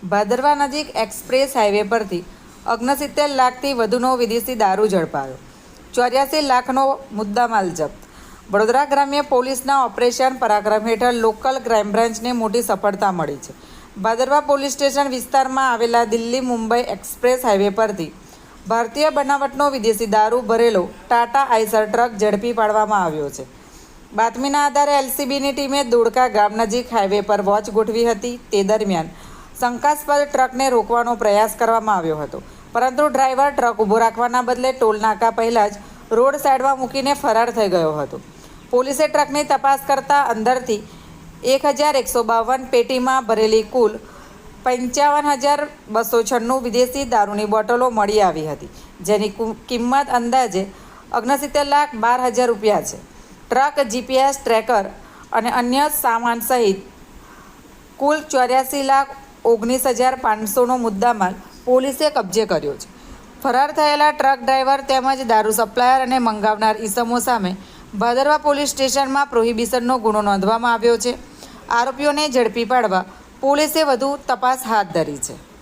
ભાદરવા નજીક express highway પરથી 69 લાખથી વધુનો વિદેશી દારૂ ઝડપાયો. 84 લાખનો મુદ્દામાલ જપ્ત. વડોદરા ગ્રામ્ય પોલીસના ઓપરેશન પરાક્રમ હેઠળ લોકલ ક્રાઇમ બ્રાન્ચને મોટી સફળતા મળી છે. ભાદરવા પોલીસ સ્ટેશન વિસ્તારમાં આવેલા દિલ્હી મુંબઈ એક્સપ્રેસ હાઈવે પરથી ભારતીય બનાવટનો વિદેશી દારૂ ભરેલો ટાટા આઈસર ટ્રક ઝડપી પાડવામાં આવ્યો છે. બાતમીના આધારે એલસીબીની ટીમે દોડકા ગામ નજીક હાઈવે પર વોચ ગોઠવી હતી. તે દરમિયાન શંકાસ્પદ ટ્રકને રોકવાનો પ્રયાસ કરવામાં આવ્યો હતો, પરંતુ ડ્રાઈવર ટ્રક ઊભો રાખવાના બદલે ટોલ નાકા પહેલાં જ રોડ સાઈડમાં મૂકીને ફરાર થઈ ગયો હતો. પોલીસે ટ્રકની તપાસ કરતા અંદરથી 1152 પેટીમાં ભરેલી કુલ 55,296 વિદેશી દારૂની બોટલો મળી આવી હતી, જેની કિંમત અંદાજે 69,12,000 રૂપિયા છે. ટ્રક, જીપીએસ ટ્રેકર અને અન્ય સામાન સહિત કુલ 84,19,500નો મુદ્દામાલ પોલીસે કબજે કર્યો છે. ફરાર થયેલા ટ્રક ડ્રાઈવર તેમજ દારૂ સપ્લાયર અને મંગાવનાર ઈસમો સામે ભાદરવા પોલીસ સ્ટેશનમાં પ્રોહિબિશનનો ગુનો નોંધવામાં આવ્યો છે. આરોપીઓને ઝડપી પાડવા પોલીસે વધુ તપાસ હાથ ધરી છે.